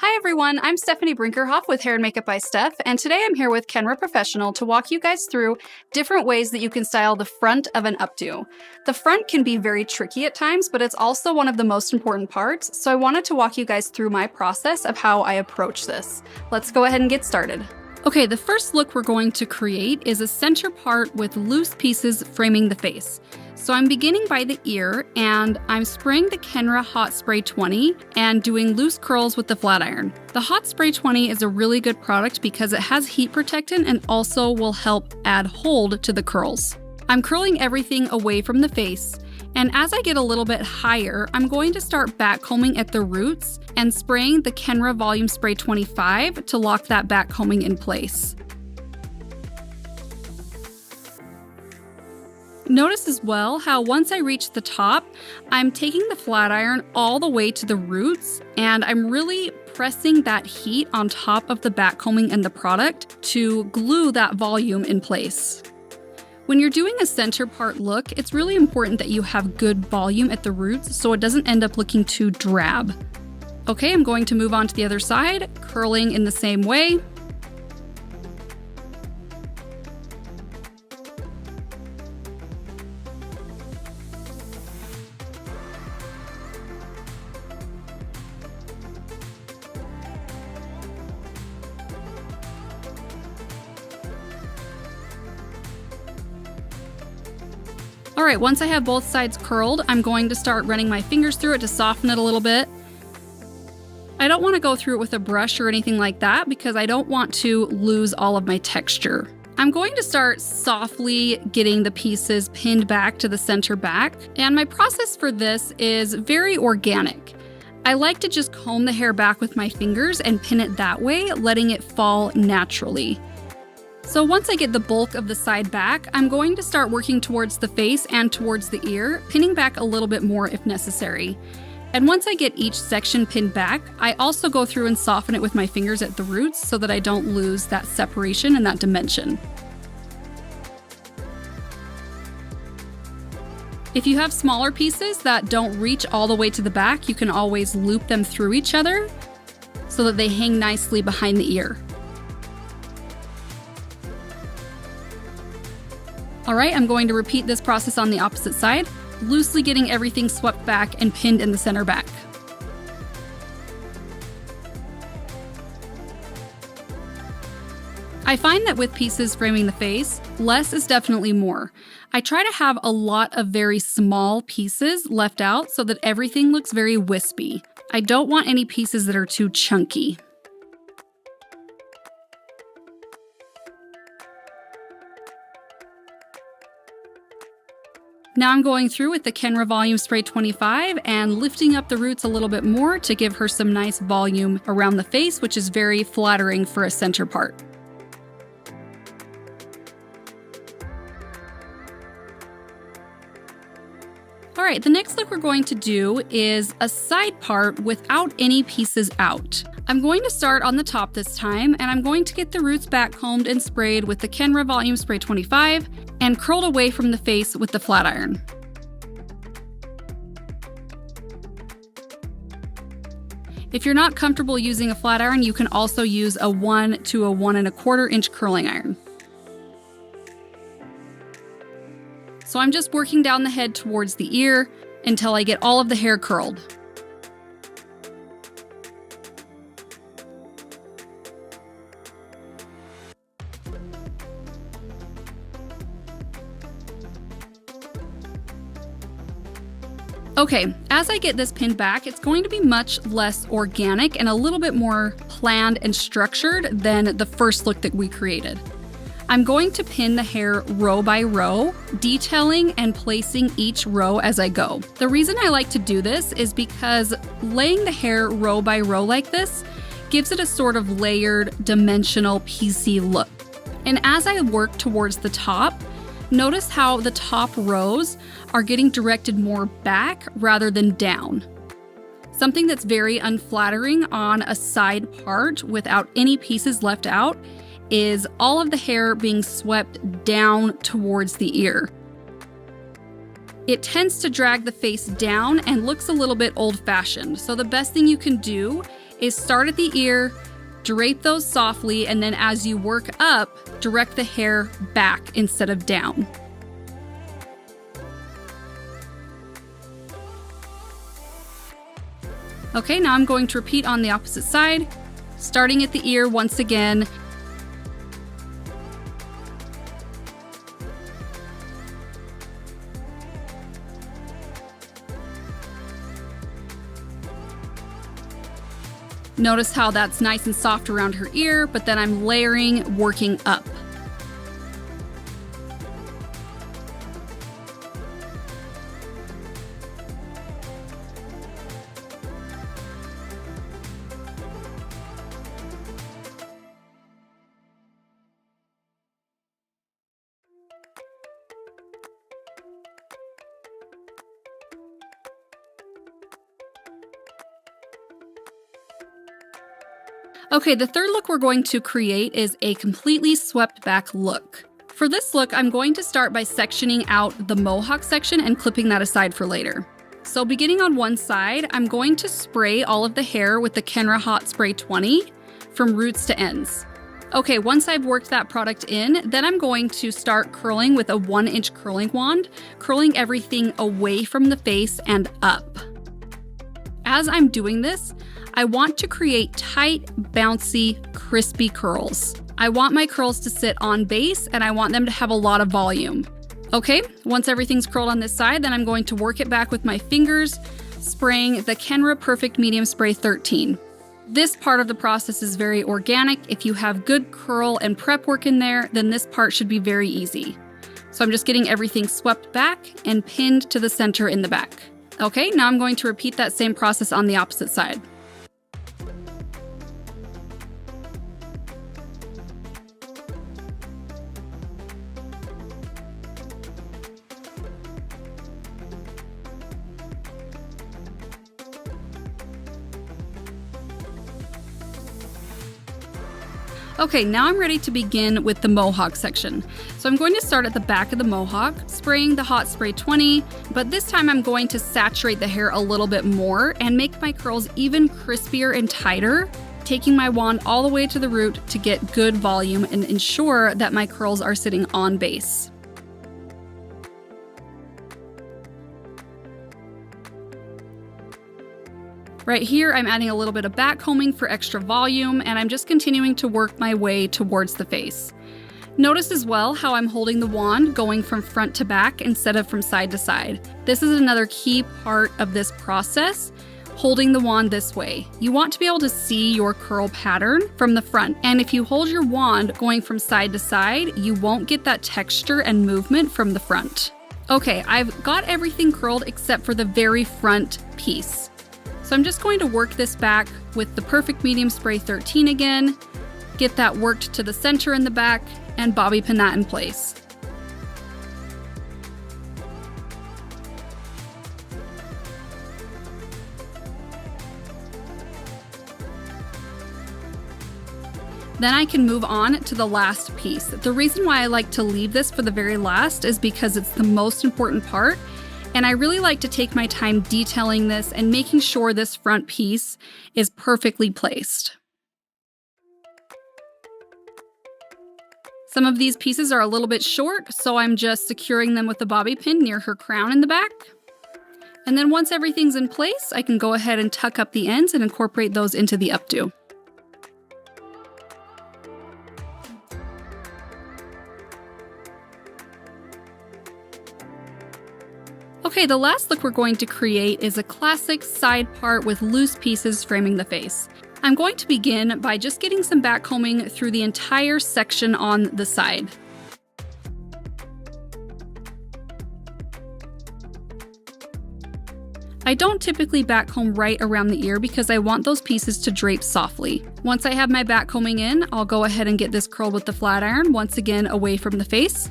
Hi everyone, I'm Stephanie Brinkerhoff with Hair and Makeup by Steph, and today I'm here with Kenra Professional to walk you guys through different ways that you can style the front of an updo. The front can be very tricky at times, but it's also one of the most important parts, so I wanted to walk you guys through my process of how I approach this. Let's go ahead and get started. Okay, the first look we're going to create is a center part with loose pieces framing the face. So I'm beginning by the ear, and I'm spraying the Kenra Hot Spray 20 and doing loose curls with the flat iron. The Hot Spray 20 is a really good product because it has heat protectant and also will help add hold to the curls. I'm curling everything away from the face, and as I get a little bit higher, I'm going to start back combing at the roots and spraying the Kenra Volume Spray 25 to lock that back combing in place. Notice as well how once I reach the top, I'm taking the flat iron all the way to the roots, and I'm really pressing that heat on top of the back combing and the product to glue that volume in place. When you're doing a center part look, it's really important that you have good volume at the roots so it doesn't end up looking too drab. Okay, I'm going to move on to the other side, curling in the same way. Alright, once I have both sides curled, I'm going to start running my fingers through it to soften it a little bit. I don't want to go through it with a brush or anything like that because I don't want to lose all of my texture. I'm going to start softly getting the pieces pinned back to the center back, and my process for this is very organic. I like to just comb the hair back with my fingers and pin it that way, letting it fall naturally. So once I get the bulk of the side back, I'm going to start working towards the face and towards the ear, pinning back a little bit more if necessary. And once I get each section pinned back, I also go through and soften it with my fingers at the roots so that I don't lose that separation and that dimension. If you have smaller pieces that don't reach all the way to the back, you can always loop them through each other so that they hang nicely behind the ear. Alright, I'm going to repeat this process on the opposite side, loosely getting everything swept back and pinned in the center back. I find that with pieces framing the face, less is definitely more. I try to have a lot of very small pieces left out so that everything looks very wispy. I don't want any pieces that are too chunky. Now I'm going through with the Kenra Volume Spray 25 and lifting up the roots a little bit more to give her some nice volume around the face, which is very flattering for a center part. Alright, the next look we're going to do is a side part without any pieces out. I'm going to start on the top this time, and I'm going to get the roots back combed and sprayed with the Kenra Volume Spray 25 and curled away from the face with the flat iron. If you're not comfortable using a flat iron, you can also use a 1 to a 1 1/4 inch curling iron. So I'm just working down the head towards the ear until I get all of the hair curled. Okay, as I get this pinned back, it's going to be much less organic and a little bit more planned and structured than the first look that we created. I'm going to pin the hair row by row, detailing and placing each row as I go. The reason I like to do this is because laying the hair row by row like this gives it a sort of layered, dimensional, piecey look. And as I work towards the top, notice how the top rows are getting directed more back rather than down. Something that's very unflattering on a side part without any pieces left out is all of the hair being swept down towards the ear. It tends to drag the face down and looks a little bit old-fashioned, so the best thing you can do is start at the ear, drape those softly, and then as you work up, direct the hair back instead of down. Okay, now I'm going to repeat on the opposite side, starting at the ear once again. Notice how that's nice and soft around her ear, but then I'm layering, working up. Okay, the third look we're going to create is a completely swept back look. For this look, I'm going to start by sectioning out the mohawk section and clipping that aside for later. So beginning on one side, I'm going to spray all of the hair with the Kenra Hot Spray 20 from roots to ends. Okay, once I've worked that product in, then I'm going to start curling with a 1-inch curling wand, curling everything away from the face and up. As I'm doing this, I want to create tight, bouncy, crispy curls. I want my curls to sit on base and I want them to have a lot of volume. Okay, once everything's curled on this side, then I'm going to work it back with my fingers, spraying the Kenra Perfect Medium Spray 13. This part of the process is very organic. If you have good curl and prep work in there, then this part should be very easy. So I'm just getting everything swept back and pinned to the center in the back. Okay, now I'm going to repeat that same process on the opposite side. Okay, now I'm ready to begin with the mohawk section. So I'm going to start at the back of the mohawk, spraying the Hot Spray 20, but this time I'm going to saturate the hair a little bit more and make my curls even crispier and tighter, taking my wand all the way to the root to get good volume and ensure that my curls are sitting on base. Right here, I'm adding a little bit of back combing for extra volume, and I'm just continuing to work my way towards the face. Notice as well how I'm holding the wand going from front to back instead of from side to side. This is another key part of this process, holding the wand this way. You want to be able to see your curl pattern from the front, and if you hold your wand going from side to side, you won't get that texture and movement from the front. Okay, I've got everything curled except for the very front piece. So I'm just going to work this back with the Perfect Medium Spray 13 again, get that worked to the center in the back, and bobby pin that in place. Then I can move on to the last piece. The reason why I like to leave this for the very last is because it's the most important part. And I really like to take my time detailing this and making sure this front piece is perfectly placed. Some of these pieces are a little bit short, so I'm just securing them with the bobby pin near her crown in the back. And then once everything's in place, I can go ahead and tuck up the ends and incorporate those into the updo. Okay, the last look we're going to create is a classic side part with loose pieces framing the face. I'm going to begin by just getting some back combing through the entire section on the side. I don't typically back comb right around the ear because I want those pieces to drape softly. Once I have my back combing in, I'll go ahead and get this curled with the flat iron, once again away from the face.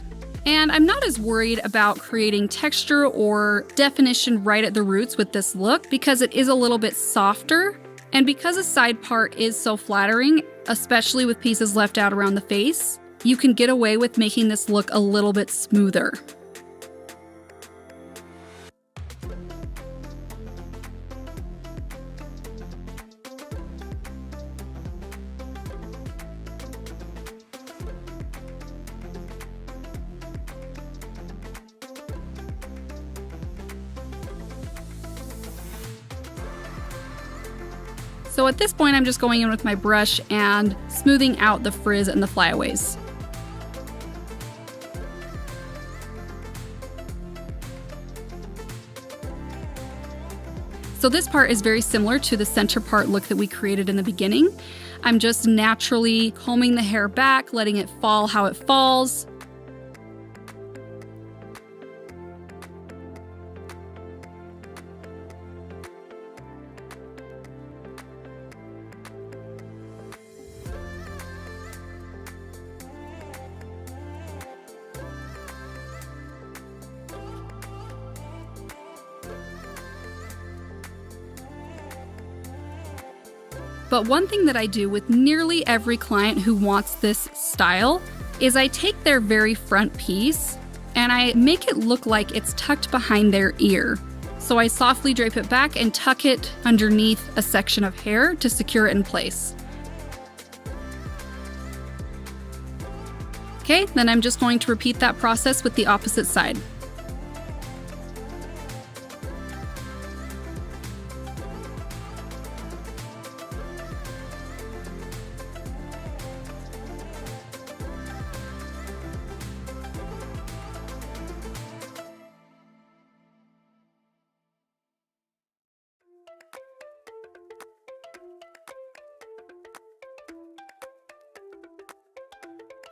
And I'm not as worried about creating texture or definition right at the roots with this look because it is a little bit softer. And because a side part is so flattering, especially with pieces left out around the face, you can get away with making this look a little bit smoother. So at this point, I'm just going in with my brush and smoothing out the frizz and the flyaways. So this part is very similar to the center part look that we created in the beginning. I'm just naturally combing the hair back, letting it fall how it falls. But one thing that I do with nearly every client who wants this style is I take their very front piece and I make it look like it's tucked behind their ear. So I softly drape it back and tuck it underneath a section of hair to secure it in place. Okay, then I'm just going to repeat that process with the opposite side.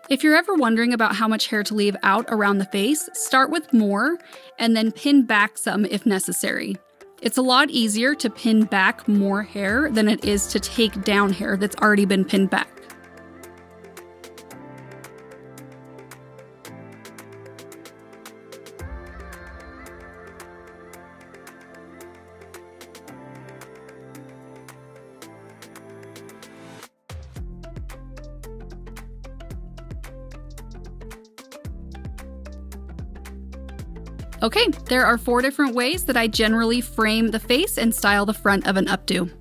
If you're ever wondering about how much hair to leave out around the face, start with more and then pin back some if necessary. It's a lot easier to pin back more hair than it is to take down hair that's already been pinned back. Okay, there are 4 different ways that I generally frame the face and style the front of an updo.